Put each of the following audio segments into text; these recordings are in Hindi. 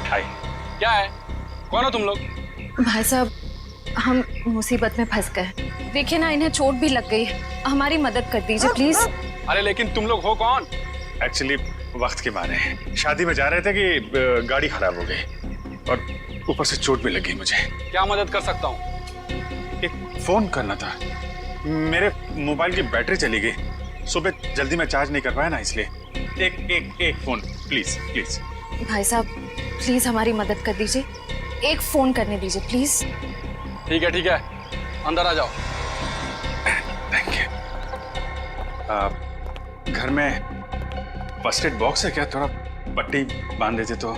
हाय, क्या है? कौन हो तुम लोग? भाई साहब, हम मुसीबत में फंस गए। देखिए ना, इन्हें चोट भी लग गई। हमारी मदद कर दीजिए प्लीज। अरे लेकिन तुम लोग हो कौन? एक्चुअली वक्त के मारे शादी में जा रहे थे कि गाड़ी खराब हो गई और ऊपर से चोट भी लगी मुझे। क्या मदद कर सकता हूँ? एक फोन करना था, मेरे मोबाइल की बैटरी चली गई। सुबह जल्दी में चार्ज नहीं कर पाया ना, इसलिए एक फोन प्लीज प्लीज। भाई साहब, प्लीज हमारी मदद कर दीजिए। एक फोन करने दीजिए प्लीज। ठीक है, अंदर आ जाओ। Thank you. घर में फर्स्ट एड बॉक्स है क्या? थोड़ा पट्टी बांध देते तो।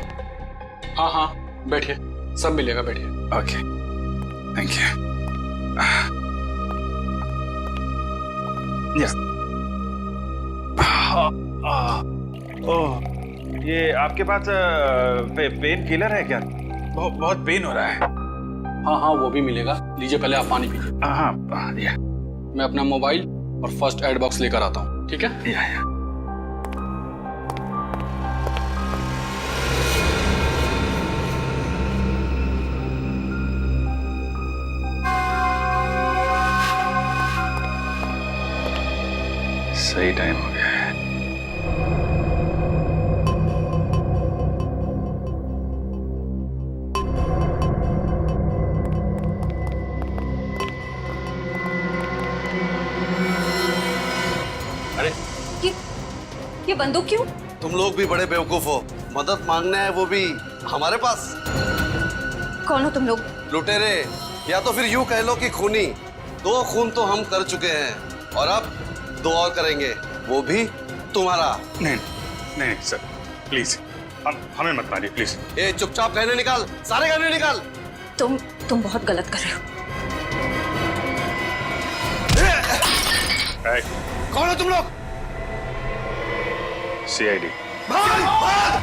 हाँ, बैठिए, सब मिलेगा, बैठिए। Okay, thank you. यस। ओह, ये आपके पास पेन किलर है क्या? बहुत पेन हो रहा है। हाँ, वो भी मिलेगा। लीजिए, पहले आप पानी पीजिए। हाँ, या मैं अपना मोबाइल और फर्स्ट एड बॉक्स लेकर आता हूँ, ठीक है? या। सही टाइम हो गया है। अरे ये बंदूक क्यों? तुम लोग भी बड़े बेवकूफ हो। मदद मांगना है वो भी हमारे पास। कौन हो तुम लोग? लुटेरे, या तो फिर यूं कह लो कि खूनी। 2 खून तो हम कर चुके हैं और अब 2 और करेंगे, वो भी तुम्हारा। नहीं सर, प्लीज हमें मत मारिए प्लीज। ए, चुपचाप गहने निकाल, सारे गहने निकाल। तुम बहुत गलत कर रहे हो। कौन हो तुम लोग? सीआईडी। भाग, भाग!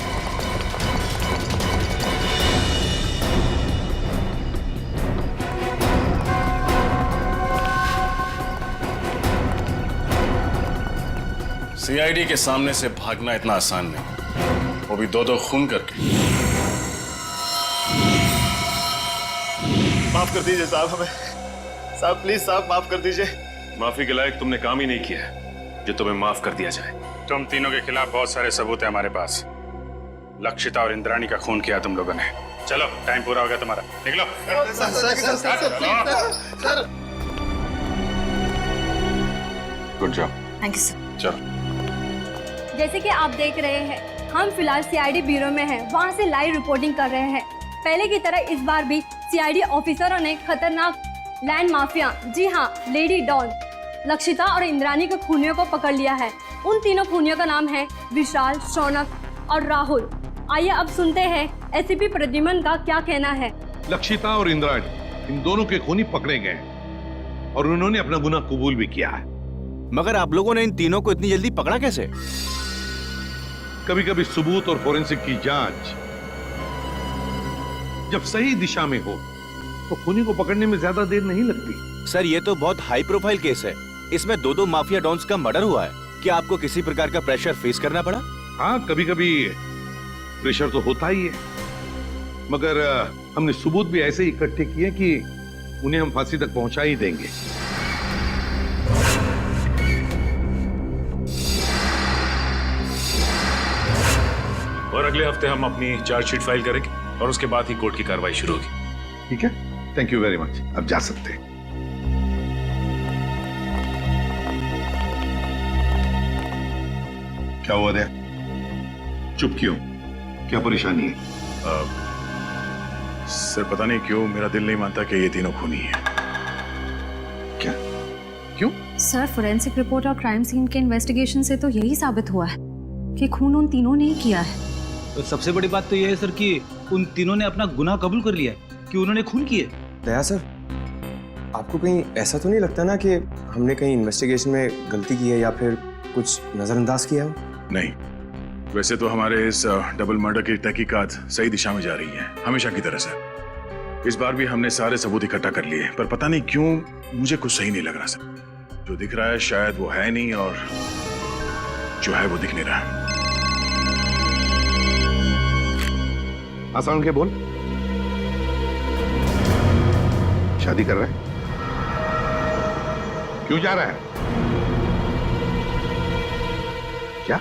सीआईडी के सामने से भागना इतना आसान नहीं, वो भी 2-2 खून करके। माफ कर दीजिए साहब, हमें साहब, प्लीज साहब माफ कर दीजिए। माफी के लायक तुमने काम ही नहीं किया है जो तुम्हें माफ कर दिया जाए। तुम तीनों के खिलाफ बहुत सारे सबूत है हमारे पास। लक्षिता और इंद्राणी का खून किया तुम लोगों ने। चलो, टाइम पूरा हो गया तुम्हारा, निकलो। Sir, good job. Thank you sir. चलो। जैसे कि आप देख रहे हैं, हम फिलहाल सीआईडी ब्यूरो में हैं, वहां से लाइव रिपोर्टिंग कर रहे हैं। पहले की तरह इस बार भी सीआईडी ऑफिसरों ने खतरनाक लैंड माफिया, जी हाँ, लेडी डॉन लक्षिता और इंद्राणी के खूनियों को पकड़ लिया है। उन तीनों खूनियों का नाम है विशाल, शौनक और राहुल। आइए अब सुनते हैं एसीपी प्रद्युमन का क्या कहना है। लक्षिता और इंद्राणी, इन दोनों के खूनी पकड़े गए हैं और उन्होंने अपना गुनाह कबूल भी किया है। मगर आप लोगों ने इन तीनों को इतनी जल्दी पकड़ा कैसे? कभी कभी सबूत और फोरेंसिक की जांच जब सही दिशा में हो तो खूनी को पकड़ने में ज्यादा देर नहीं लगती। सर, ये तो बहुत हाई प्रोफाइल केस है। इसमें 2 माफिया डॉन्स का मर्डर हुआ है। क्या आपको किसी प्रकार का प्रेशर फेस करना पड़ा? हाँ, कभी कभी प्रेशर तो होता ही है, मगर हमने सबूत भी ऐसे इकट्ठे किए कि उन्हें हम फांसी तक पहुंचा ही देंगे। और अगले हफ्ते हम अपनी चार्जशीट फाइल करेंगे और उसके बाद ही कोर्ट की कार्रवाई शुरू होगी। ठीक है, थैंक यू वेरी मच। अब जा सकते हैं। क्या हुआ रे? चुप क्यों? क्या परेशानी है? सर, पता नहीं क्यों मेरा दिल नहीं मानता कि ये तीनों खूनी हैं। क्या? क्यों? सर, फोरेंसिक रिपोर्ट और क्राइम सीन के इन्वेस्टिगेशन से तो यही साबित हुआ है कि खून उन तीनों ने ही किया है। तो सबसे बड़ी बात तो यह है सर कि उन तीनों ने अपना गुनाह कबूल कर लिया है कि उन्होंने खून किए। दया सर, आपको कहीं ऐसा तो नहीं लगता ना कि हमने कहीं इन्वेस्टिगेशन में गलती की है या फिर कुछ नजरअंदाज किया हो? नहीं, वैसे तो हमारे इस डबल मर्डर की तहकीकात सही दिशा में जा रही है, हमेशा की तरह से। इस बार भी हमने सारे सबूत इकट्ठा कर लिए, पर पता नहीं क्यों मुझे कुछ सही नहीं लग रहा सर। जो दिख रहा है शायद वो है नहीं, और जो है वो दिख नहीं रहा। आसान के बोल, शादी कर रहा है? क्यों जा रहा है? क्या?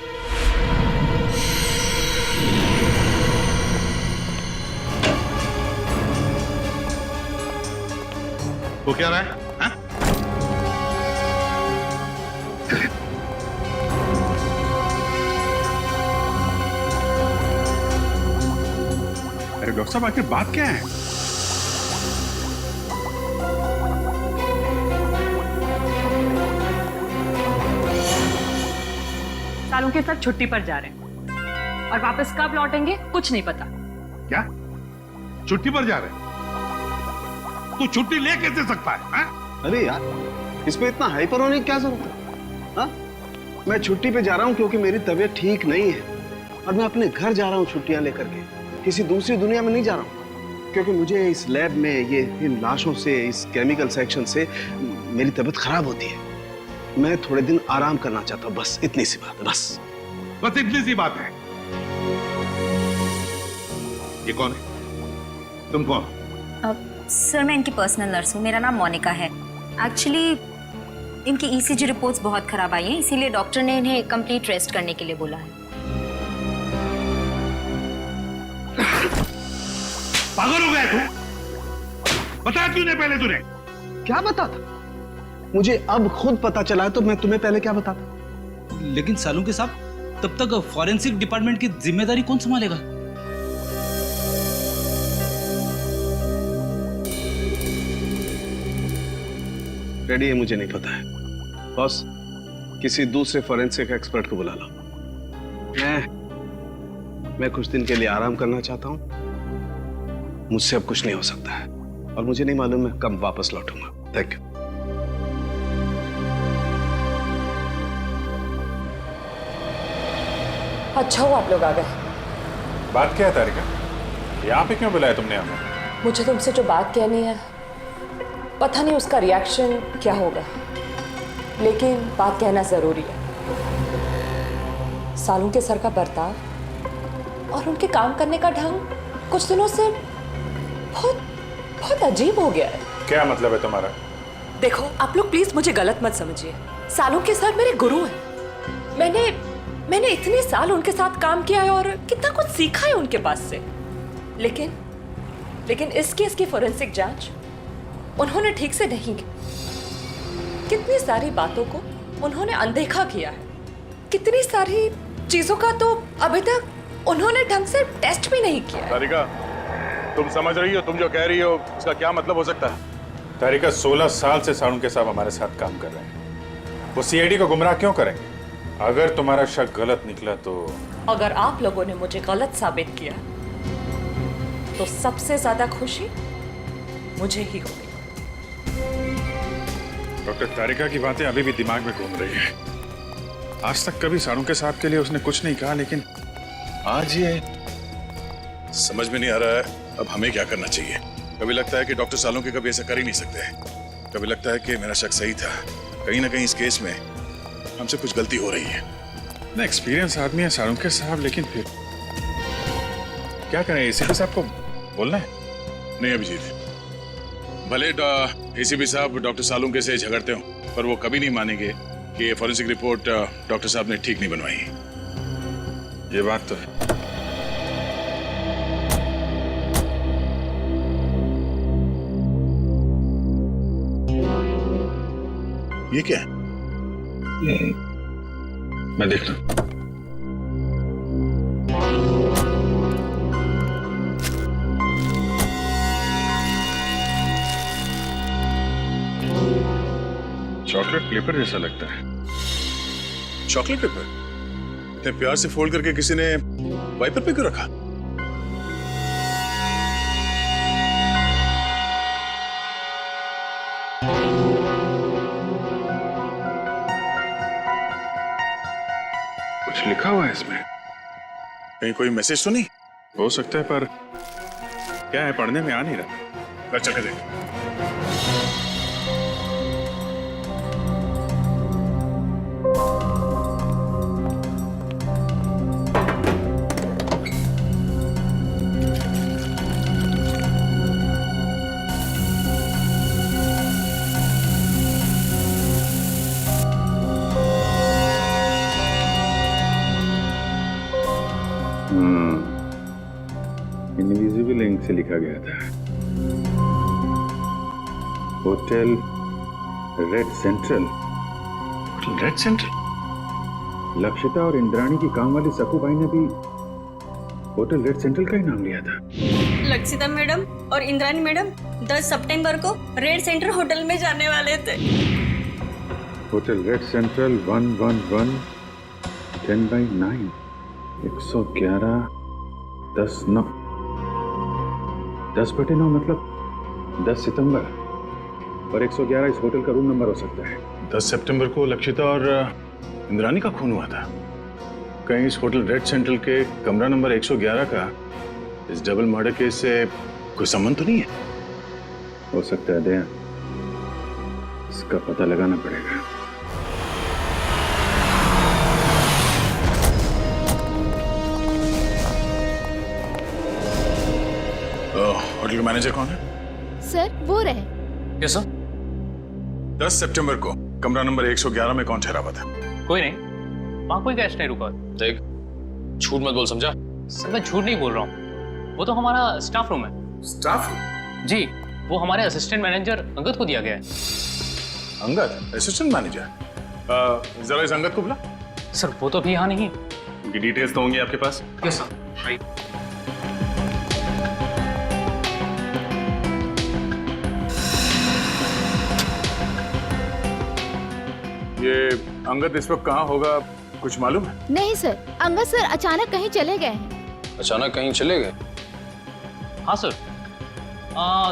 वो क्या रहा है? हाँ? अरे डॉक्टर साहब, आखिर बात क्या है? सालों के साथ छुट्टी पर जा रहे हैं और वापस कब लौटेंगे कुछ नहीं पता। क्या? छुट्टी पर जा रहे हैं? तू छुट्टी ले कैसे सकता है? हाँ? अरे यार, इसमें इतना हाइपर होने की क्या जरूरत है? हाँ? मैं छुट्टी पे जा रहा हूँ क्योंकि मेरी तबीयत ठीक नहीं है और मैं अपने घर जा रहा हूँ छुट्टियां लेकर के। किसी दूसरी दुनिया में नहीं जा रहा हूँ, क्योंकि मुझे इस लैब में ये इन लाशों से, इस केमिकल सेक्शन से मेरी तबीयत खराब होती है। मैं थोड़े दिन आराम करना चाहता हूँ, बस इतनी सी बात है। बस इतनी सी बात है। ये कौन है? तुम कौन? सर, मैं इनकी पर्सनल नर्स हूँ। मेरा नाम मोनिका है। एक्चुअली इनकी ईसीजी रिपोर्ट्स बहुत खराब आई हैं, इसीलिए डॉक्टर ने इन्हें कंप्लीट रेस्ट करने के लिए बोला है। पागल हो गया तू? बता क्यों नहीं पहले तूने? क्या बताता? मुझे अब खुद पता चला है, तो मैं तुम्हें पहले क्या बताता? लेकिन सालों के साहब, तब तक फॉरेंसिक डिपार्टमेंट की जिम्मेदारी कौन संभालेगा? रेडी है, मुझे नहीं पता है। बॉस, किसी दूसरे फॉरेंसिक एक्सपर्ट को बुला लो। मैं कुछ दिन के लिए आराम करना चाहता हूं। मुझसे अब कुछ नहीं हो सकता है और मुझे नहीं मालूम मैं कब वापस लौटूंगा। Thank you. अच्छा हुआ आप लोग आ गए। बात क्या है तारिका? यहाँ पे क्यों बुलाया तुमने हमें? मुझे तुमसे जो बात कहनी है, पता नहीं उसका रिएक्शन क्या होगा, लेकिन बात कहना जरूरी है। सालों के सर का बर्ताव और उनके काम करने का ढंग कुछ दिनों से बहुत बहुत अजीब हो गया है। क्या मतलब है तुम्हारा? देखो, आप लोग प्लीज मुझे गलत मत समझिए। सालों के सर मेरे गुरु हैं। मैंने इतने साल उनके साथ काम किया है और कितना कुछ सीखा है उनके पास से। लेकिन इस केस की फोरेंसिक जांच उन्होंने ठीक से नहीं की। कितनी सारी बातों को उन्होंने अनदेखा किया है। कितनी सारी चीजों का तो अभी तक उन्होंने ढंग से टेस्ट भी नहीं किया है। तारिका, तुम समझ रही हो? तुम जो कह रही हो उसका क्या मतलब हो सकता है? तारिका, 16 साल से साउंड के साहब हमारे साथ काम कर रहे हैं। वो सीआईडी को गुमराह क्यों करेंगे? अगर तुम्हारा शक गलत निकला तो? अगर आप लोगों ने मुझे गलत साबित किया तो सबसे ज्यादा खुशी मुझे ही होगी। डॉक्टर, तारिका की बातें अभी भी दिमाग में घूम रही है। आज तक कभी साड़ू के साहब के लिए उसने कुछ नहीं कहा, लेकिन आज ये समझ में नहीं आ रहा है अब हमें क्या करना चाहिए। कभी लगता है कि डॉक्टर सालों के कभी ऐसा कर ही नहीं सकते, कभी लगता है कि मेरा शक सही था। कहीं ना कहीं इस केस में हमसे कुछ गलती हो रही है। ना एक्सपीरियंस आदमी है साड़ू के साहब, लेकिन फिर क्या करें? एसीपी साहब को बोलना है? नहीं अभिजीत, भले एसीपी साहब डॉक्टर सालुंके के से झगड़ते हो, पर वो कभी नहीं मानेंगे कि फॉरेंसिक रिपोर्ट डॉक्टर साहब ने ठीक नहीं बनवाई। ये बात तो है। ये क्या है? मैं देख लूं। चॉकलेट पेपर जैसा लगता है। Chocolate paper? इतने प्यार से फोल्ड करके किसी ने वाइपर पे क्यों रखा? कुछ लिखा हुआ है इसमें। कहीं कोई मैसेज तो नहीं? हो सकता है, पर क्या है पढ़ने में आ नहीं रहा। चल के देख। इनविजिबल इंक से लिखा गया था, hotel red central. Hotel red central? Lakshita और इंद्राणी की काम वाली सकूबाई ने भी होटल रेड सेंट्रल का ही नाम लिया था। लक्षिता मैडम और इंद्राणी मैडम 10 सितंबर को रेड सेंटर होटल में जाने वाले थे। होटल रेड सेंट्रल 111 10/9 111 10/9 10/9 मतलब 10 सितंबर, और 111 इस होटल का रूम नंबर हो सकता है। 10 सितंबर को लक्षिता और इंद्राणी का खून हुआ था। कहीं इस होटल रेड सेंट्रल के कमरा नंबर 111 का इस डबल मर्डर केस से कोई संबंध तो नहीं है? हो सकता है दया, इसका पता लगाना पड़ेगा। होटल मैनेजर कौन है? सर वो रहे। कैसा? 10 सितंबर को कमरा नंबर 111 में कौन ठहरा हुआ था? कोई नहीं, वहाँ कोई गेस्ट नहीं रुका। देख, झूठ मत बोल, समझा? सर मैं झूठ नहीं बोल रहा हूँ, वो तो हमारा स्टाफ रूम है। स्टाफ? जी, वो हमारे असिस्टेंट मैनेजर अंगद को दिया गया है। Angad assistant manager? जरा इस अंगद को बुला। सर वो तो अभी यहाँ नहीं। उनकी डिटेल्स तो होंगी आपके पास? Yes sir. ये अंगद इस वक्त कहाँ होगा, कुछ मालूम है? नहीं सर, अंगद सर अचानक कहीं चले गए हैं। अचानक कहीं चले गए? हाँ सर,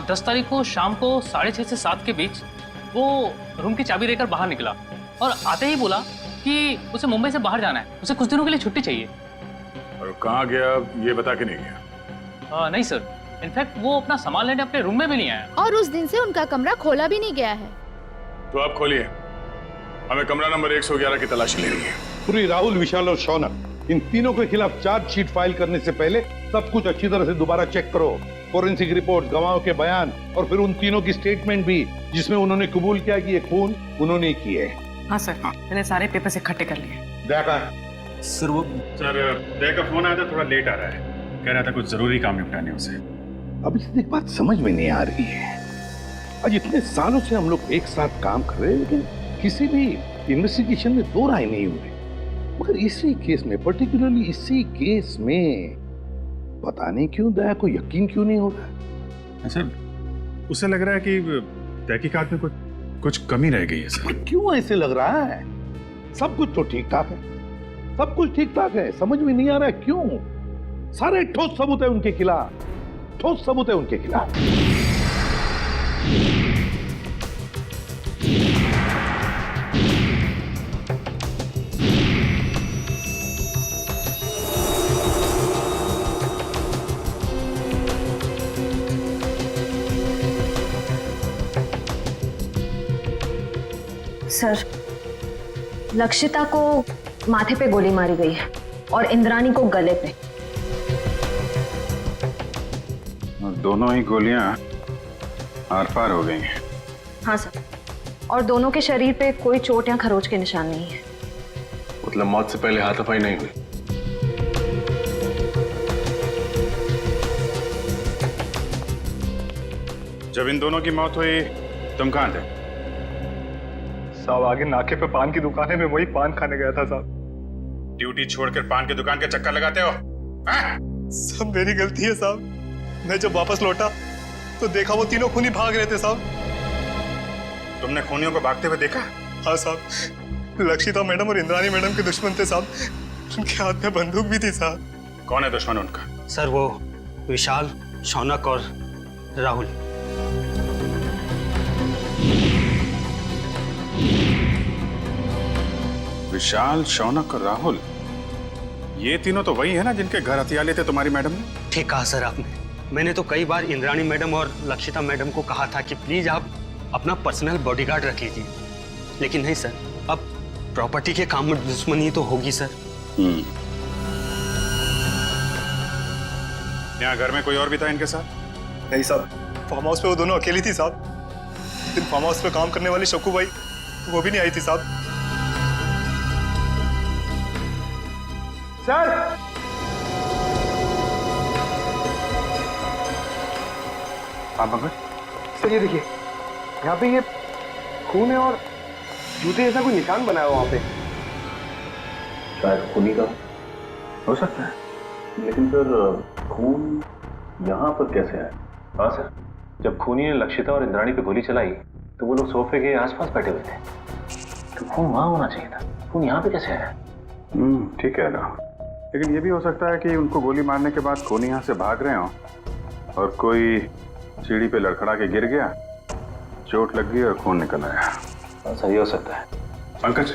10 तारीख को शाम को 6:30 से 7 के बीच वो रूम की चाबी लेकर बाहर निकला और आते ही बोला कि उसे मुंबई से बाहर जाना है, उसे कुछ दिनों के लिए छुट्टी चाहिए। और कहाँ गया ये बता के नहीं गया? नहीं सर, इनफैक्ट वो अपना सामान लेने अपने रूम में भी नहीं आया। और उस दिन से उनका कमरा खोला भी नहीं गया है। तो आप खोलिए, हमें कमरा नंबर 111 की तलाशी लेनी है। पूरी राहुल, विशाल और शौनक, इन तीनों के खिलाफ चार्जशीट फाइल करने से पहले सब कुछ अच्छी तरह से दोबारा चेक करो। फोरेंसिक रिपोर्ट, गवाहों के बयान और फिर उन तीनों की स्टेटमेंट भी, जिसमें उन्होंने कबूल किया कि ये खून उन्होंने ही किए। हाँ सर, मैंने सारे पेपर्स इकट्ठे कर लिए। देखा सर, वो सर दया का फोन आया था, थोड़ा लेट आ रहा है, कह रहा था कुछ जरूरी काम निपटाने उसे। अब इससे एक बात समझ में नहीं आ रही है, आज इतने सालों से हम लोग एक साथ काम कर रहे हैं, लेकिन किसी भी इन्वेस्टिगेशन में दो राय नहीं हुए। मगर इसी केस में, पर्टिकुलरली इसी केस में, पता नहीं क्यों दया को यकीन क्यों नहीं होता। सर, उसे लग रहा है कि तहकीकात में कुछ कमी रह गई है सर। क्यों ऐसे लग रहा है? सब कुछ तो ठीक ठाक है, सब कुछ ठीक ठाक है, समझ में नहीं आ रहा है क्यों? सारे ठोस सबूत है उनके खिलाफ, ठोस सबूत है उनके खिलाफ। सर, लक्षिता को माथे पे गोली मारी गई है और इंद्राणी को गले पे। दोनों ही गोलियां आर पार हो गई हैं। हाँ सर, और दोनों के शरीर पे कोई चोट या खरोच के निशान नहीं है। मतलब मौत से पहले हाथापाई नहीं हुई? जब इन दोनों की मौत हुई तुम कहाँ थे? साहब, आगे नाके पे पान की दुकान है, मैं वही पान खाने गया था साहब। ड्यूटी छोड़कर पान की दुकान के चक्कर लगाते हो? सब मेरी गलती है साहब। मैं जब वापस लौटा तो देखा वो तीनों खूनी भाग रहे थे साहब। तुमने खूनियों को भागते हुए देखा? हाँ साहब, लक्षिता मैडम और इंद्राणी मैडम के दुश्मन थे साहब, उनके हाथ में बंदूक भी थी साहब। कौन है दुश्मन उनका? सर वो विशाल, शौनक और राहुल। विशाल, शौनक और राहुल, ये तीनों तो वही है ना जिनके घर हथियार लेते तुम्हारी मैडम ने? ठीक कहा सर आपने। मैंने तो कई बार इंद्राणी मैडम और लक्षिता मैडम को कहा था कि प्लीज आप अपना पर्सनल बॉडीगार्ड रख लीजिए, लेकिन नहीं सर, अब प्रॉपर्टी के काम में दुश्मनी तो होगी सर। यहाँ घर में कोई और भी था इनके साथ? नहीं साहब, फार्म हाउस पे वो दोनों अकेली थी साहब। दिन फार्म हाउस पे काम करने वाली शक्कू भाई, वो भी नहीं आई थी साहब। सर, हाँ पंकज, सर ये देखिए, यहाँ पे ये खून है और जूते जैसा कोई निशान बनाया हुआ वहाँ पे। शायद खूनी का हो सकता है, लेकिन फिर खून यहाँ पर कैसे है? हाँ सर, जब खूनी ने लक्षिता और इंद्राणी पे गोली चलाई तो वो लोग सोफे के आसपास बैठे हुए थे, तो खून वहां होना चाहिए था। खून यहाँ पे कैसे आया? ठीक है ना, लेकिन ये भी हो सकता है कि उनको गोली मारने के बाद खूनी यहाँ से भाग रहे हो और कोई सीढ़ी पे लड़खड़ा के गिर गया, चोट लग गई और खून निकल आया। सही हो सकता है। पंकज,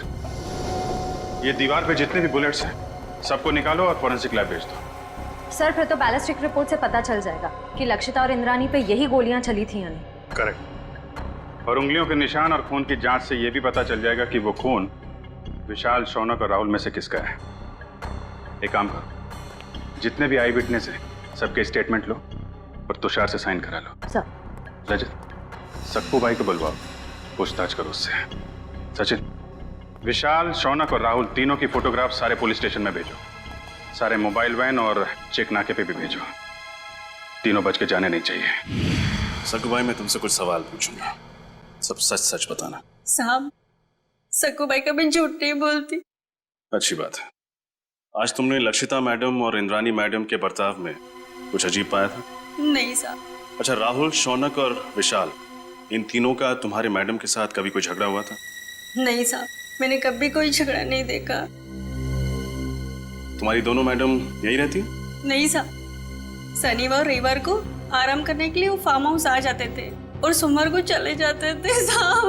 ये दीवार पे जितने भी बुलेट्स हैं सबको निकालो और फॉरेंसिक लैब भेज दो। सर फिर तो बैलिस्टिक रिपोर्ट से पता चल जाएगा कि लक्षिता और इंद्राणी पे यही गोलियां चली थी यानी। करेक्ट। और उंगलियों के निशान और खून की जांच से यह भी पता चल जाएगा कि वो खून विशाल, शौनक और राहुल में से किसका है। एक काम करो, जितने भी आई विटनेस हैं सबके स्टेटमेंट लो और तुषार से साइन करा लो। सर। रजत, सक्कू भाई को बुलवाओ, पूछताछ करो उससे। सचिन, विशाल, शौनक और राहुल तीनों की फोटोग्राफ सारे पुलिस स्टेशन में भेजो, सारे मोबाइल वैन और चेक नाके पे भी भेजो। तीनों बच के जाने नहीं चाहिए। सक्कू भाई, मैं तुमसे कुछ सवाल पूछूंगा, सब सच सच बताना। साहब, सक्कू भाई कभी झूठ नहीं बोलती। अच्छी बात है। आज तुमने लक्षिता मैडम और इंद्राणी मैडम के बर्ताव में कुछ अजीब पाया था? नहीं साहब। अच्छा, राहुल, शौनक और विशाल, इन तीनों का तुम्हारे मैडम के साथ कभी कोई झगड़ा हुआ था? नहीं साहब, मैंने कभी कोई झगड़ा नहीं देखा। तुम्हारी दोनों मैडम यहीं रहती हैं? नहीं साहब, शनिवार और रविवार को आराम करने के लिए वो फार्म हाउस आ जाते थे और सोमवार को चले जाते थे साहब।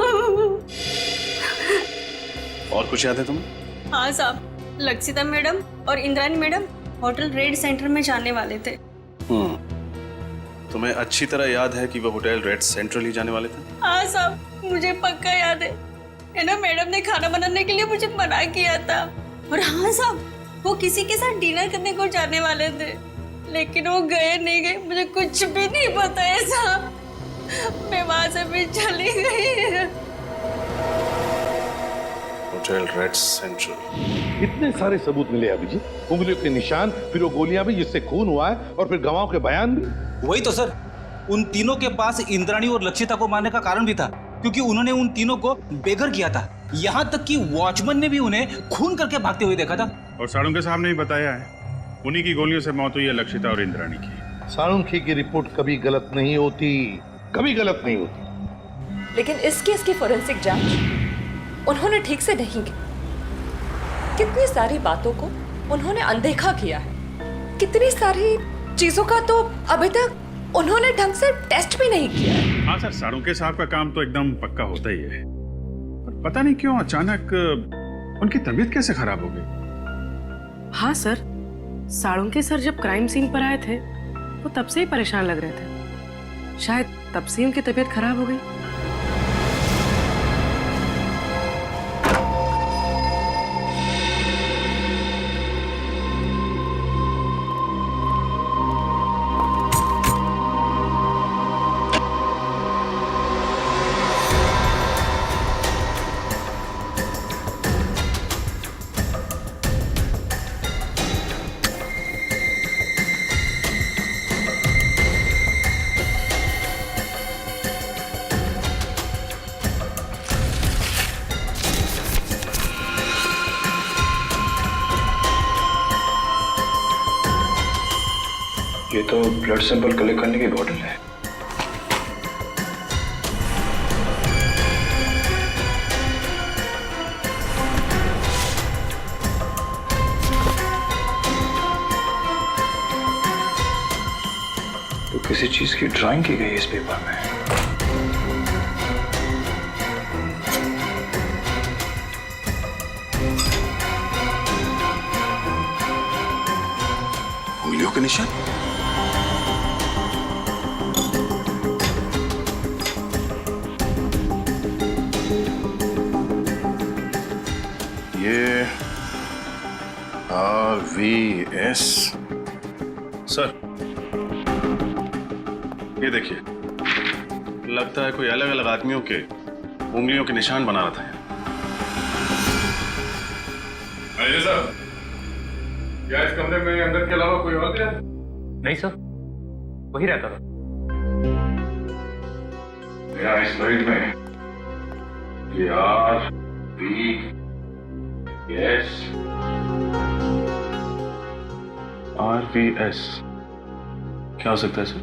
और कुछ याद है तुम्हें? हाँ साहब, लक्षिता मैडम और Indrani madam hotel red centre में जाने वाले थे। तुम्हें अच्छी तरह याद है कि वो होटल रेड सेंट्रल ही जाने वाले थे? हाँ साहब, मुझे पक्का याद है ना, मैडम ने खाना बनाने के लिए मुझे मना किया था। और हाँ साहब, वो किसी के साथ डिनर करने को जाने वाले थे, लेकिन वो गए नहीं गए मुझे कुछ भी नहीं पता है साहब। मैं वहां से भी चली गई। Hotel red central. इतने सारे सबूत मिले अभिजीत, उंगलियों के निशान, फिर वो गोलियां भी जिससे खून हुआ है, और फिर गवाहों के बयान भी। वही तो सर, उन तीनों के पास इंद्राणी और लक्षिता को मारने का कारण भी था, क्योंकि उन्होंने उन तीनों को बेघर किया था। यहाँ तक कि वॉचमैन ने भी उन्हें खून करके भागते हुए देखा था। और साळुंखे साहब ने भी बताया है, उन्हीं की गोलियों से मौत हुई है लक्षिता और इंद्राणी की। साळुंखे की रिपोर्ट कभी गलत नहीं होती, कभी गलत नहीं होती। लेकिन इस केस की फोरेंसिक जांच उन्होंने ठीक से नहीं की। कितनी सारी बातों को उन्होंने अनदेखा किया है, कितनी सारी चीजों का तो अभी तक उन्होंने ढंग से टेस्ट भी नहीं किया है। हाँ सर, साळुंखे साहब का काम तो एकदम पक्का होता ही है, पर पता नहीं क्यों अचानक उनकी तबीयत कैसे खराब हो गई। हाँ सर, साळुंखे सर जब क्राइम सीन पर आए थे वो तब से ही परेशान लग रहे थे, शायद तब से उनकी तबीयत खराब हो गई। ये तो ब्लड सैंपल कलेक्ट करने की बॉटल है। तो किसी चीज की ड्राइंग की गई इस पेपर में। उंगलियों के निशान। ये RVS। सर, ये देखिए, लगता है कोई अलग अलग आदमियों के उंगलियों के निशान बना रहा था। मैनेजर साहब, क्या इस कमरे में अंदर के अलावा कोई और भी है? नहीं सर, वही रहता था। मेरा इस फाइल में ये आर बी एस RVS क्या हो सकता है सर?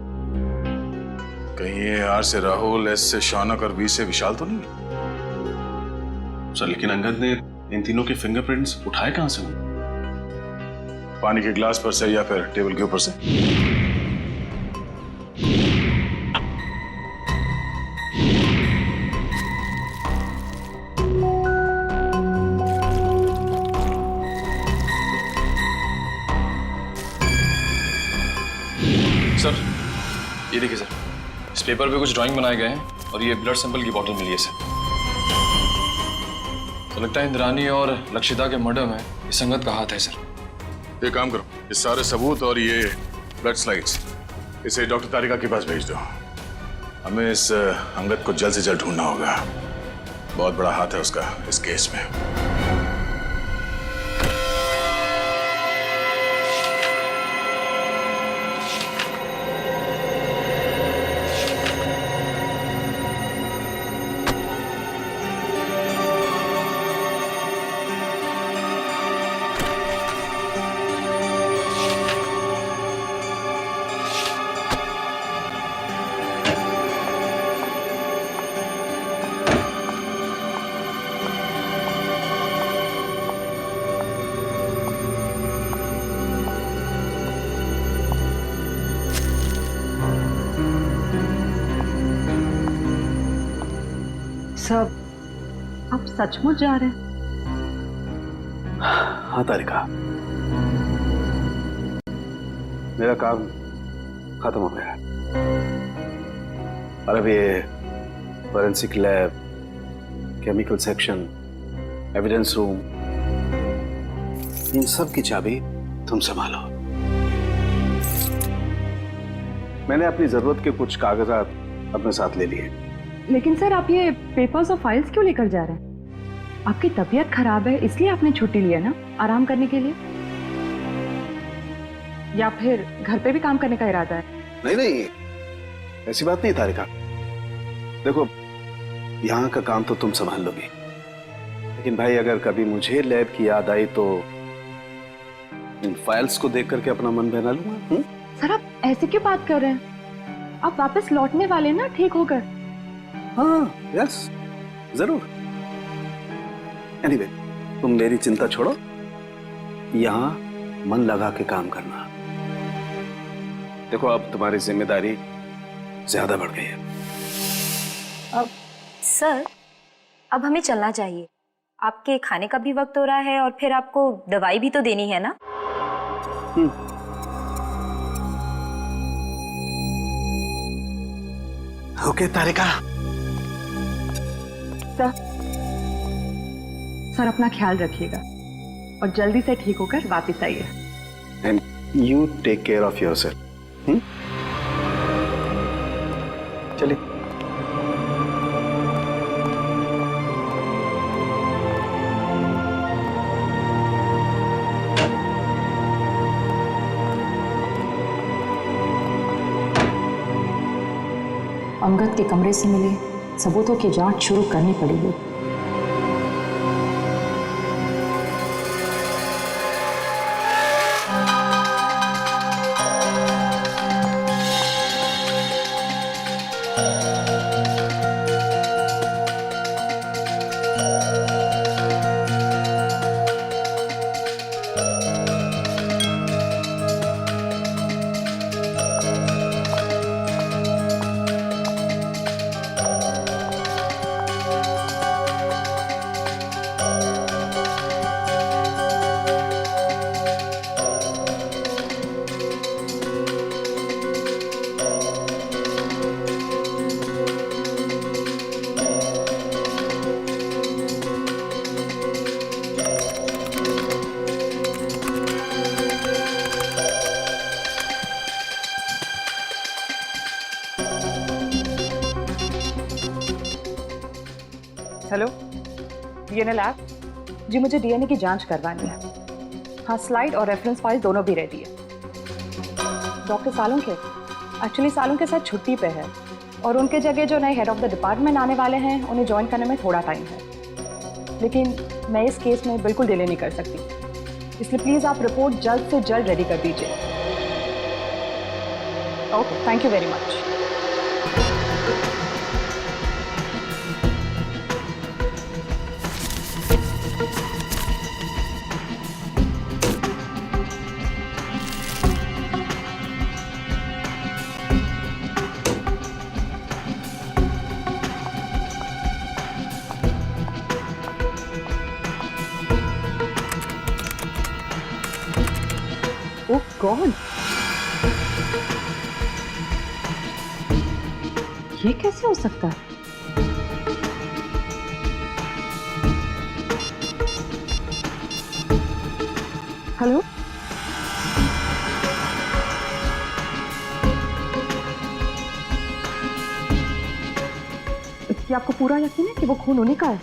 कहीं ये आर से राहुल, एस से शौनक और बी से विशाल तो नहीं? सर लेकिन अंगद ने इन तीनों के फिंगरप्रिंट्स उठाए कहां से? पानी के गिलास पर से या फिर टेबल के ऊपर से? सर ये देखिए सर, इस पेपर पे कुछ ड्राइंग बनाए गए हैं और ये ब्लड सैंपल की बोतल मिली है सर। तो लगता है इंद्रानी और लक्षिता के मर्डर में इस संगत का हाथ है सर। ये काम करो, ये सारे सबूत और ये ब्लड स्लाइड्स इसे डॉक्टर तारिका के पास भेज दो। हमें इस अंगद को जल्द से जल्द ढूंढना होगा, बहुत बड़ा हाथ है उसका इस केस में। सब आप सचमुच जा रहे हैं? हाँ तारिका, मेरा काम खत्म हो गया और अब ये forensic lab, chemical section, evidence room, इन सब की चाबी तुम संभालो। मैंने अपनी जरूरत के कुछ कागजात अपने साथ ले लिए। लेकिन सर आप ये पेपर्स और फाइल्स क्यों लेकर जा रहे हैं? आपकी तबीयत खराब है इसलिए आपने छुट्टी लिया ना, आराम करने के लिए? या फिर घर पे भी काम करने का इरादा है? नहीं नहीं, ऐसी बात नहीं तारिका। देखो यहाँ का काम तो तुम संभाल लोगी, लेकिन भाई अगर कभी मुझे लैब की याद आई तो इन फाइल्स को देख करके अपना मन बहला लूंगा। सर आप ऐसे क्यों बात कर रहे हैं? आप वापस लौटने वाले ना ठीक होकर। हाँ यस जरूर। एनीवे तुम मेरी चिंता छोड़ो, यहाँ मन लगा के काम करना। देखो अब तुम्हारी जिम्मेदारी ज्यादा बढ़ गई है। अब सर अब हमें चलना चाहिए, आपके खाने का भी वक्त हो रहा है और फिर आपको दवाई भी तो देनी है ना। ओके तारिका। सर अपना ख्याल रखिएगा और जल्दी से ठीक होकर वापस आइए। And you take care of yourself. चलिए। अंगद के कमरे से मिले सबूतों की जांच शुरू करनी पड़ेगी। हेलो डीएनए लैब जी, मुझे डीएनए की जांच करवानी है। हाँ स्लाइड और रेफरेंस फाइल दोनों भी रेडी है। डॉक्टर सालों के एक्चुअली सालों के साथ छुट्टी पे है और उनके जगह जो नए हेड ऑफ द डिपार्टमेंट आने वाले हैं उन्हें ज्वाइन करने में थोड़ा टाइम है, लेकिन मैं इस केस में बिल्कुल डिले नहीं कर सकती, इसलिए प्लीज़ आप रिपोर्ट जल्द से जल्द रेडी कर दीजिए। Okay, thank you very much. Oh God, ये कैसे हो सकता है? हेलो, क्या आपको पूरा यकीन है कि वो खून उन्हीं का है?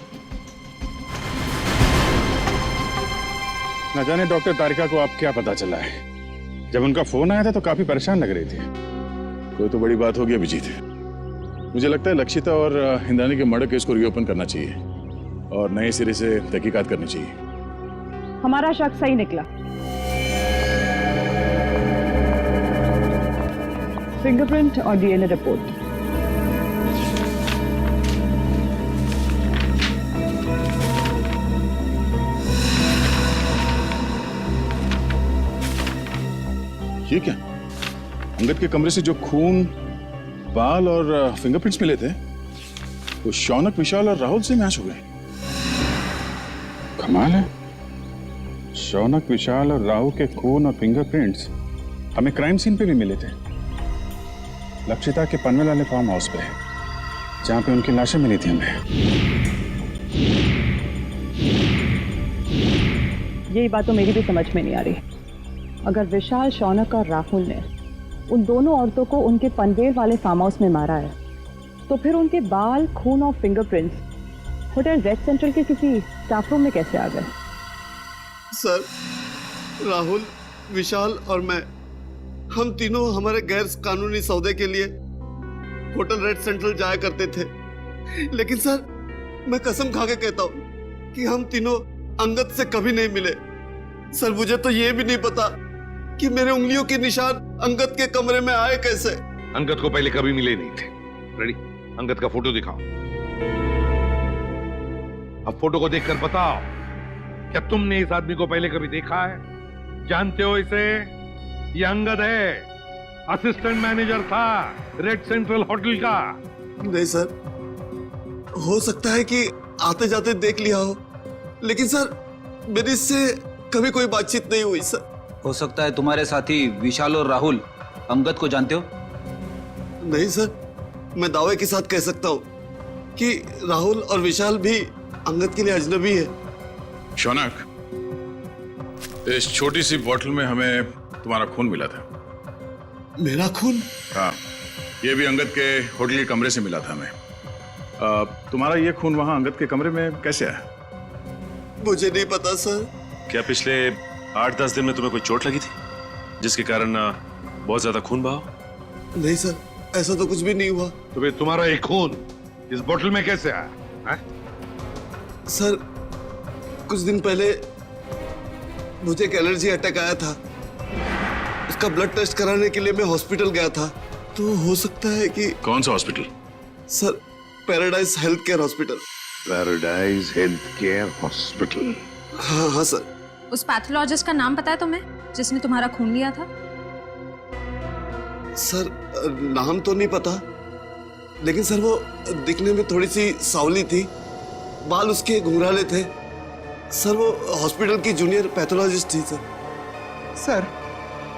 न जाने डॉक्टर तारिका को आप क्या पता चला है। जब उनका फोन आया था तो काफी परेशान लग रही थी। कोई तो बड़ी बात होगी अभिजीत। मुझे लगता है लक्षिता और इंद्राणी के मर्डर केस को रीओपन करना चाहिए और नए सिरे से तहकीकात करनी चाहिए। हमारा शक सही निकला। फिंगरप्रिंट और डीएनए रिपोर्ट। ये क्या? अंगद के कमरे से जो खून, बाल और फिंगरप्रिंट्स मिले थे वो शौनक, विशाल और राहुल से मैच हो गए। कमाल है, शौनक, विशाल और राहुल के खून और फिंगरप्रिंट्स हमें क्राइम सीन पे भी मिले थे, लक्षिता के पनवेल वाले फार्म हाउस पे, जहां पे उनकी लाशें मिली थी हमें। यही बात तो मेरी भी समझ में नहीं आ रही। अगर विशाल, शौनक और राहुल ने उन दोनों औरतों को उनके पनवेल वाले फार्म हाउस में मारा है, तो फिर उनके बाल, खून और फिंगरप्रिंट्स होटल रेड सेंट्रल के किसी स्टाफ रूम में कैसे आ गए? सर, राहुल, विशाल और मैं, हम तीनों हमारे गैर कानूनी सौदे के लिए होटल रेड सेंट्रल जाया करते थे। लेकिन सर, मैं कसम खा के कहता हूँ कि हम तीनों अंगद से कभी नहीं मिले। सर, मुझे तो ये भी नहीं पता कि मेरे उंगलियों के निशान अंगद के कमरे में आए कैसे। अंगद को पहले कभी मिले नहीं थे। रेडी, अंगद का फोटो दिखाओ। अब फोटो को देखकर बताओ, क्या तुमने इस आदमी को पहले कभी देखा है? जानते हो इसे? ये अंगद है, असिस्टेंट मैनेजर था रेड सेंट्रल होटल का। नहीं सर, हो सकता है कि आते जाते देख लिया हो, लेकिन सर मेरी इससे कभी कोई बातचीत नहीं हुई सर। हो सकता है तुम्हारे साथी विशाल और राहुल अंगद को जानते हो? नहीं सर, मैं दावे के साथ कह सकता हूँ कि राहुल और विशाल भी अंगद के लिए अजनबी है। शौनक, इस छोटी सी बोतल में हमें तुम्हारा खून मिला था। मेरा खून? हाँ, ये भी अंगद के होटल के कमरे से मिला था हमें। तुम्हारा ये खून वहां अंगद के कमरे में कैसे आया? मुझे नहीं पता सर। क्या पिछले 8-10 दिन में तुम्हें कोई चोट लगी थी जिसके कारण बहुत ज्यादा खून बहा? नहीं सर, ऐसा तो कुछ भी नहीं हुआ। तो फिर तुम्हारा एक खून इस बोतल में कैसे आया है? सर, कुछ दिन पहले मुझे एक एलर्जी अटैक आया था। उसका ब्लड टेस्ट कराने के लिए मैं हॉस्पिटल गया था। तो हो सकता है कि... कौन सा hospital? Sir, paradise health care hospital. Paradise health care hospital? हाँ हाँ सर। उस पैथोलॉजिस्ट का नाम पता है तुम्हें जिसने तुम्हारा खून लिया था? सर, नाम तो नहीं पता, लेकिन सर वो दिखने में थोड़ी सी सावली थी, बाल उसके घुंघराले थे। सर, वो हॉस्पिटल की जूनियर पैथोलॉजिस्ट थी सर। सर,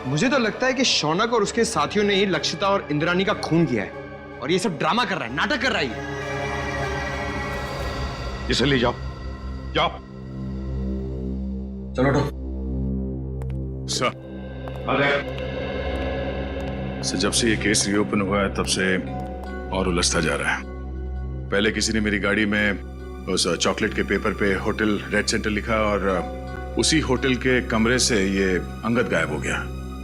मुझे तो लगता है कि शौनक और उसके साथियों ने ही लक्षिता और इंद्राणी का खून किया है और ये सब ड्रामा कर रहा है, नाटक कर रहा है। इसे ले जाओ, जाओ। चलो सर, जब से ये केस रीओपन हुआ है तब से और उलझता जा रहा है। पहले किसी ने मेरी गाड़ी में उस चॉकलेट के पेपर पे होटल रेड सेंटर लिखा और उसी होटल के कमरे से ये अंगद गायब हो गया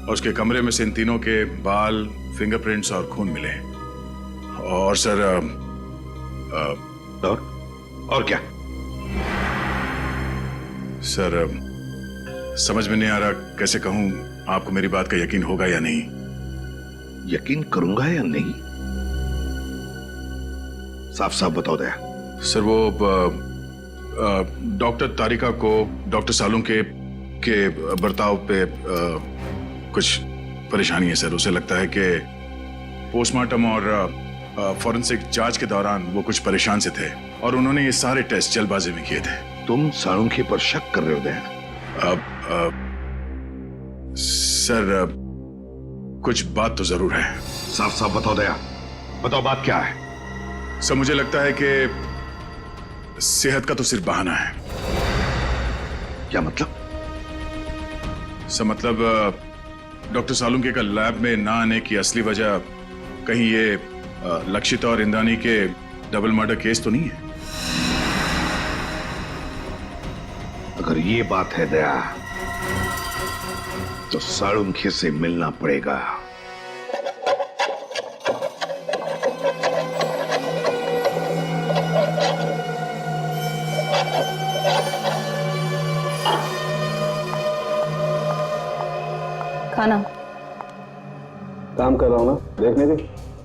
और उसके कमरे में से इन तीनों के बाल, फिंगरप्रिंट्स और खून मिले। और सर और क्या? सर समझ में नहीं आ रहा कैसे कहूं, आपको मेरी बात का यकीन होगा या नहीं। यकीन करूंगा या नहीं? साफ साफ बताओ दया। सर वो डॉक्टर तारिका को डॉक्टर सालुंके के बर्ताव पे कुछ परेशानी है सर। उसे लगता है कि पोस्टमार्टम और फॉरेंसिक जांच के दौरान वो कुछ परेशान से थे और उन्होंने ये सारे टेस्ट जल्दबाजी में किए थे। तुम सालुंके पर शक कर रहे हो दया? सर कुछ बात तो जरूर है। साफ साफ बताओ दया, बताओ बात क्या है? सर मुझे लगता है कि सेहत का तो सिर्फ बहाना है। क्या मतलब? सर मतलब डॉक्टर सालुंके का लैब में ना आने की असली वजह कहीं ये लक्षिता और इंद्रानी के डबल मर्डर केस तो नहीं है? अगर ये बात है दया तो सालुंके से मिलना पड़ेगा। खाना काम कर रहा हूं ना, देखने दे,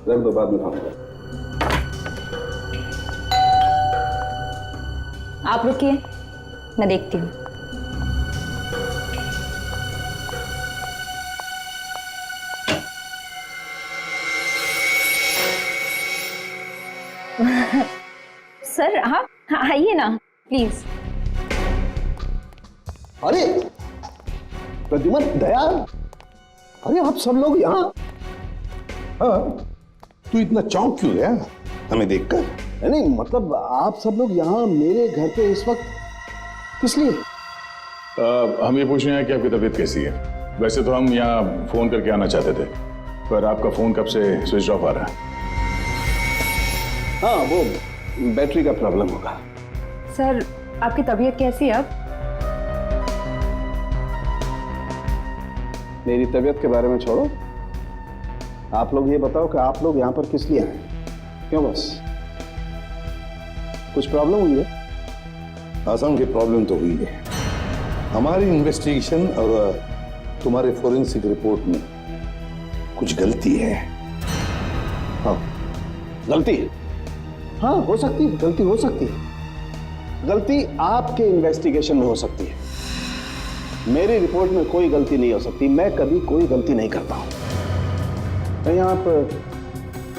रख दो, बाद में खाऊंगा। आप रुकिए, मैं देखती हूँ। सर आप आइए ना प्लीज। अरे प्रद्युमन, दया, अरे आप सब लोग यहाँ? हाँ, तू इतना चौंक क्यों गया हमें देखकर? नहीं मतलब आप सब लोग यहाँ मेरे घर पे इस वक्त किस लिए? हम ये पूछ रहे हैं कि आपकी तबीयत कैसी है। वैसे तो हम यहाँ फोन करके आना चाहते थे, पर आपका फोन कब से स्विच ऑफ आ रहा है। हाँ, वो बैटरी का प्रॉब्लम होगा। सर आपकी तबीयत कैसी है अब? मेरी तबीयत के बारे में छोड़ो, आप लोग ये बताओ कि आप लोग यहाँ पर किस लिए आए? क्यों, बस कुछ प्रॉब्लम हुई है? आसाम की प्रॉब्लम तो हुई है। हमारी इन्वेस्टिगेशन और तुम्हारे फोरेंसिक रिपोर्ट में कुछ गलती है। हाँ, गलती? हाँ, हो सकती है, गलती हो सकती है। गलती आपके इन्वेस्टिगेशन में हो सकती है, मेरी रिपोर्ट में कोई गलती नहीं हो सकती। मैं कभी कोई गलती नहीं करता हूं। कहीं आप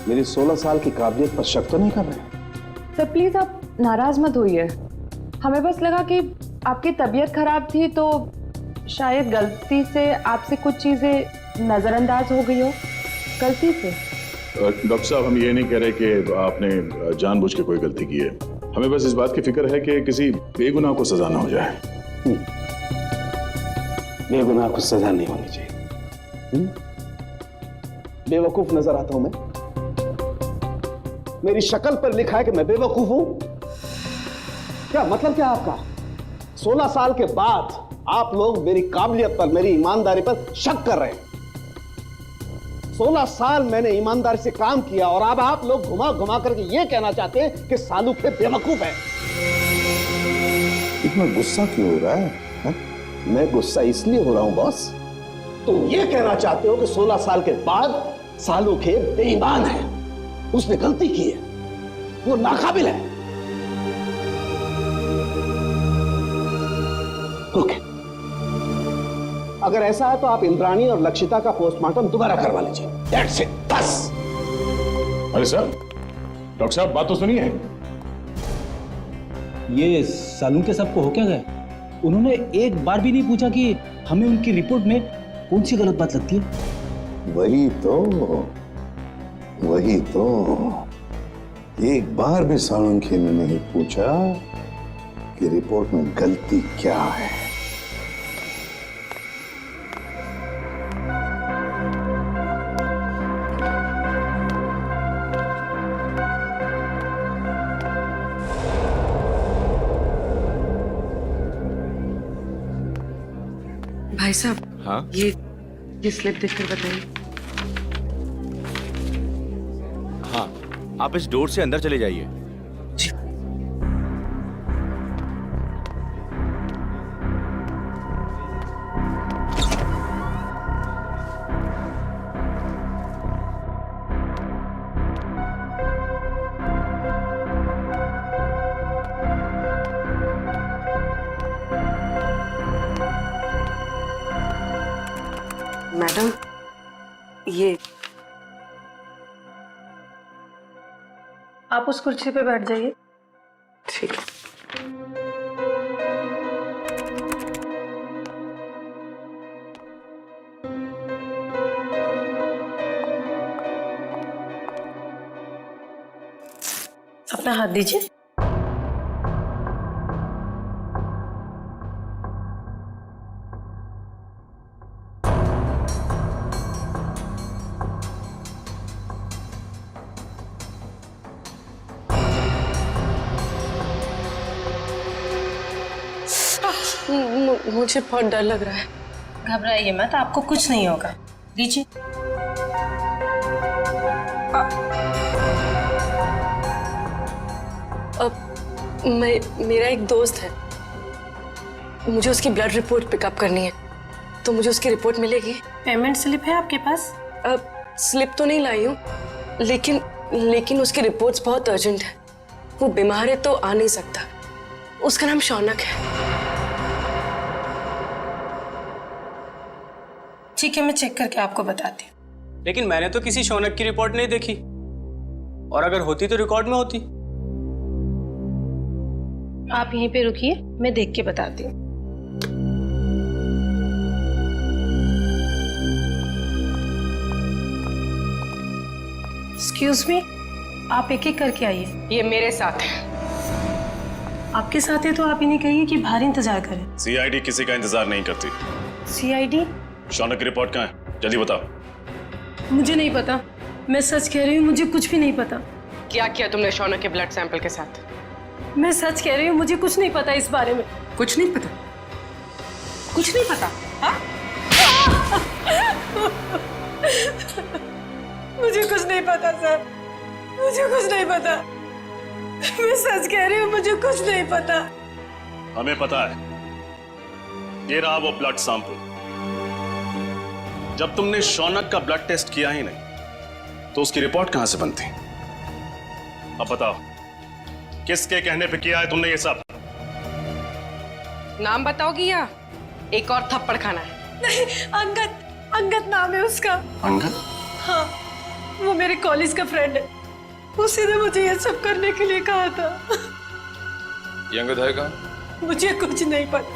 मेरी 16 साल की काबिलियत पर शक तो नहीं कर रहे? सर प्लीज आप नाराज मत होइए, हमें बस लगा कि आपकी तबीयत खराब थी तो शायद गलती से आपसे कुछ चीजें नजरअंदाज हो गई हो, गलती से। डॉक्टर साहब, हम ये नहीं कह रहे कि आपने जानबूझ के कोई गलती की है। हमें बस इस बात की फिक्र है कि किसी बेगुनाह को सजा ना हो जाए। बेगुनाह को सजा नहीं होनी चाहिए। बेवकूफ नजर आता हूं मैं? मेरी शक्ल पर लिखा है कि मैं बेवकूफ हूं? क्या मतलब क्या आपका? 16 साल के बाद आप लोग मेरी काबिलियत पर, मेरी ईमानदारी पर शक कर रहे हैं। 16 साल मैंने ईमानदारी से काम किया और अब आप लोग घुमा घुमा करके ये कहना चाहते हैं कि सालुंके बेवकूफ है। इतना गुस्सा क्यों हो रहा है? हा? मैं गुस्सा इसलिए हो रहा हूं बॉस, तुम ये कहना चाहते हो कि 16 साल के बाद सालुंके बेईमान है, उसने गलती की है, वो नाकाबिल है। ओके, अगर ऐसा है तो आप इंद्राणी और लक्षिता का पोस्टमार्टम दोबारा करवा लीजिए। That's it, बस। अरे सर, डॉक्टर साहब बात तो सुनिए। ये सालुंके साहब को हो क्या गया? उन्होंने एक बार भी नहीं पूछा कि हमें उनकी रिपोर्ट में कौन सी गलत बात लगती है। वही तो एक बार भी सालुंके ने नहीं पूछा कि रिपोर्ट में गलती क्या है। भाई साहब, हाँ? ये स्लिप देखकर बताइए। हाँ, आप इस डोर से अंदर चले जाइए। मैडम, ये आप उस कुर्सी पे बैठ जाइए। ठीक है। अपना हाथ दीजिए। मुझे बहुत डर लग रहा है। घबराइए मत, आपको कुछ नहीं होगा। दीजिए। मेरा एक दोस्त है, मुझे उसकी ब्लड रिपोर्ट पिकअप करनी है, तो मुझे उसकी रिपोर्ट मिलेगी? पेमेंट स्लिप है आपके पास? स्लिप तो नहीं लाई हूँ, लेकिन उसकी रिपोर्ट्स बहुत अर्जेंट है। वो बीमार है तो आ नहीं सकता। उसका नाम शौनक है। ठीक है, मैं चेक करके आपको बताती हूँ। लेकिन मैंने तो किसी शौनक की रिपोर्ट नहीं देखी, और अगर होती तो रिकॉर्ड में होती। आप यहीं पे रुकिए, मैं देख के बताती हूँ। एक्सक्यूज मी, आप एक एक करके आइए। ये मेरे साथ है। आपके साथ है तो आप इन्हें कहिए कि बाहर इंतजार करें। सीआईडी किसी का इंतजार नहीं करती। सीआईडी? शौनक की रिपोर्ट कहाँ है? जल्दी बताओ। मुझे नहीं पता, मैं सच कह रही हूँ, मुझे कुछ भी नहीं पता। क्या किया तुमने शौनक के ब्लड सैंपल के साथ? मैं सच कह रही हूँ, मुझे कुछ नहीं पता इस बारे में। कुछ नहीं पता? कुछ नहीं पता? हाँ? मुझे कुछ नहीं पता सर, मुझे कुछ नहीं पता। मैं सच कह रही हूँ, मुझे कुछ नहीं पता। हमें पता है। ये रहा वो ब्लड सैंपल। जब तुमने शौनक का ब्लड टेस्ट किया ही नहीं, तो उसकी रिपोर्ट कहां से बनती? अब बताओ, किसके कहने पे किया है तुमने ये सब? नाम बताओगी या एक और थप्पड़ खाना है? नहीं, अंगद नाम है उसका। अंगद? हाँ, वो मेरे कॉलेज का फ्रेंड है। उसी ने मुझे ये सब करने के लिए कहा था। ये अंगद है कहाँ? मुझे कुछ नहीं पता,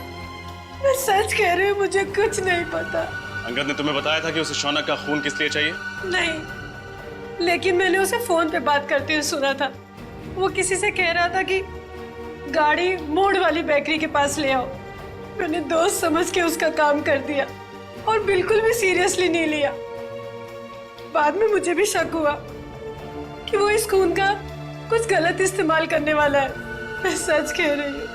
मैं सच कह रही हूँ, मुझे कुछ नहीं पता। अंगद ने तुम्हें बताया था कि उसे शौनक का खून किस लिए चाहिए? नहीं, लेकिन मैंने उसे फोन पे बात करते हुए सुना था। वो किसी से कह रहा था कि गाड़ी मोड़ वाली बेकरी के पास ले आओ। मैंने दोस्त समझ के उसका काम कर दिया और बिल्कुल भी सीरियसली नहीं लिया। बाद में मुझे भी शक हुआ कि वो इस खून का कुछ गलत इस्तेमाल करने वाला है। मैं सच कह रही हूँ।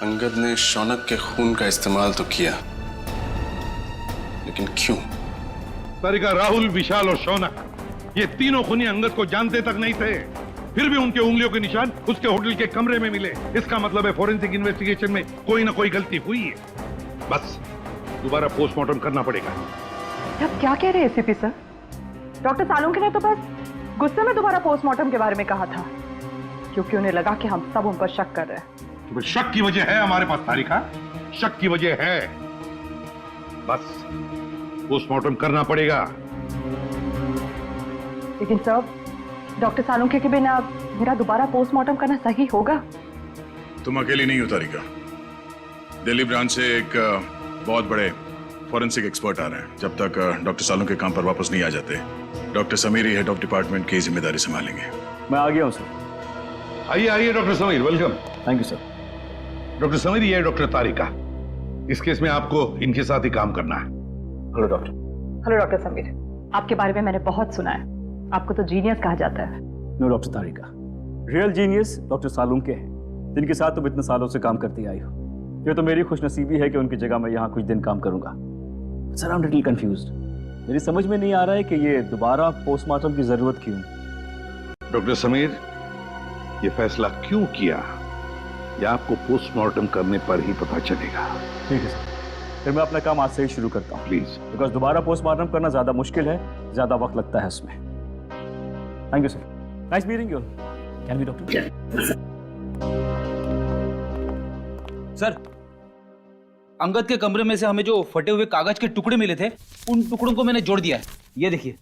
अंगद ने शौनक के खून का इस्तेमाल तो किया, लेकिन क्यों? तारिका, राहुल, विशाल और शौनक, ये तीनों खूनी अंगद को जानते तक नहीं थे। फिर भी उनके उंगलियों के निशान उसके होटल के कमरे में मिले। इसका मतलब है फोरेंसिक इन्वेस्टिगेशन में कोई ना कोई गलती हुई है। बस दोबारा पोस्टमार्टम करना पड़ेगा। आप क्या कह रहे हैं एसीपी सर? डॉक्टर सालुंके ने तो बस गुस्से में दोबारा पोस्टमार्टम के बारे में कहा था, क्योंकि उन्हें लगा कि हम सब उन पर शक कर रहे हैं। तो शक की वजह है हमारे पास तारिका, शक की वजह है। बस पोस्टमार्टम करना पड़ेगा। लेकिन सर, डॉक्टर सालुंके के बिना मेरा दोबारा पोस्टमार्टम करना सही होगा? तुम अकेली नहीं हो तारिका। दिल्ली ब्रांच से एक बहुत बड़े फॉरेंसिक एक्सपर्ट आ रहे हैं। जब तक डॉक्टर सालुंके काम पर वापस नहीं आ जाते, doctor Sameer he head of department की जिम्मेदारी संभालेंगे। मैं आ गया हूं सर। आइए आइए doctor Sameer, welcome. Thank you sir. Doctor Sameer, ये है डॉक्टर तारिका। इस केस में आपको इनके साथ ही काम करना है। Hello doctor. Hello doctor Sameer, आपके बारे में मैंने बहुत सुना है। आपको तो जीनियस कहा जाता है। नो डॉक्टर तारिका, रियल जीनियस डॉक्टर सालुंके हैं, जिनके साथ तुम इतने सालों से काम करती आई हो। ये तो मेरी खुशनसीबी है कि उनकी जगह मैं यहाँ कुछ दिन काम करूंगा। Sir, I am little confused. मेरी समझ में नहीं आ रहा है कि ये दोबारा पोस्टमार्टम की जरूरत क्यों? डॉक्टर समीर, ये फैसला क्यों किया, यह आपको पोस्टमार्टम करने पर ही पता चलेगा। ठीक है सर, फिर मैं अपना काम आज से ही शुरू करता हूँ प्लीज। बिकॉज दोबारा पोस्टमार्टम करना ज्यादा मुश्किल है, ज्यादा वक्त लगता है उसमें। Thank you sir, nice meeting you. Can be doctor. Sir, Angad के कमरे में से हमें जो फटे हुए कागज के टुकड़े मिले थे, उन टुकड़ों को मैंने जोड़ दिया है। ये देखिए।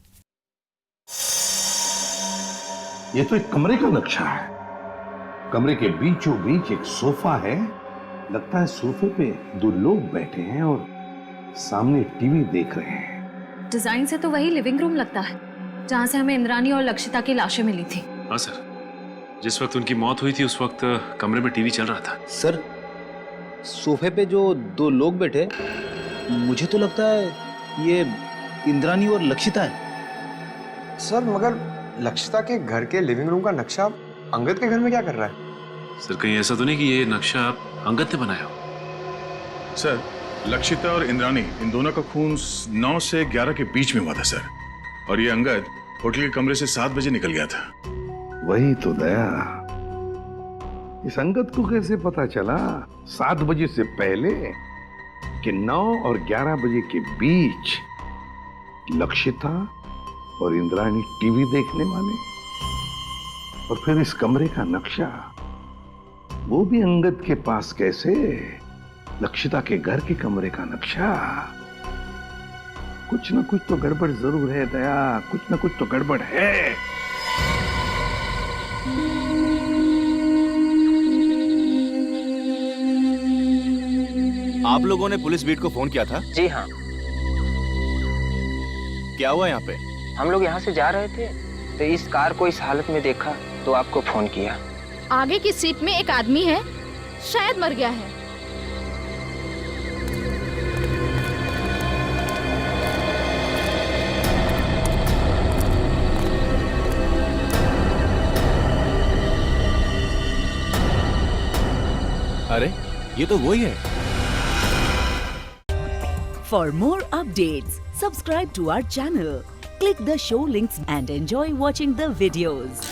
ये तो एक कमरे का नक्शा है। कमरे के बीचों बीच एक सोफा है। लगता है सोफे पे दो लोग बैठे हैं और सामने टीवी देख रहे हैं। डिजाइन से तो वही लिविंग रूम लगता है जहाँ से हमें इंद्राणी और लक्षिता की लाशें मिली थी। हाँ सर, जिस वक्त उनकी मौत हुई थी उस वक्त कमरे में टीवी चल रहा था। सर, सोफे पे जो दो लोग बैठे, मुझे तो लगता है ये इंद्राणी और लक्षिता है। सर मगर लक्षिता के घर के लिविंग रूम का नक्शा अंगद के घर में क्या कर रहा है? सर, कहीं ऐसा तो नहीं कि ये नक्शा अंगद ने बनाया हो? सर, लक्षिता और इंद्राणी इन दोनों का खून 9 से 11 के बीच में हुआ था सर, और ये अंगद होटल के कमरे से 7 बजे निकल गया था। वही तो दया, इस अंगद को कैसे पता चला 7 बजे से पहले कि 9 और 11 बजे के बीच लक्षिता और इंद्राणी टीवी देखने वाले? और फिर इस कमरे का नक्शा वो भी अंगद के पास कैसे? लक्षिता के घर के कमरे का नक्शा। कुछ ना कुछ तो गड़बड़ जरूर है दया, कुछ ना कुछ तो गड़बड़ है। आप लोगों ने पुलिस बीट को फोन किया था? जी हाँ। क्या हुआ यहाँ पे? हम लोग यहाँ से जा रहे थे तो इस कार को इस हालत में देखा तो आपको फोन किया। आगे की सीट में एक आदमी है, शायद मर गया है। अरे ये तो वही है। For more updates, subscribe to our channel, click the show links and enjoy watching the videos.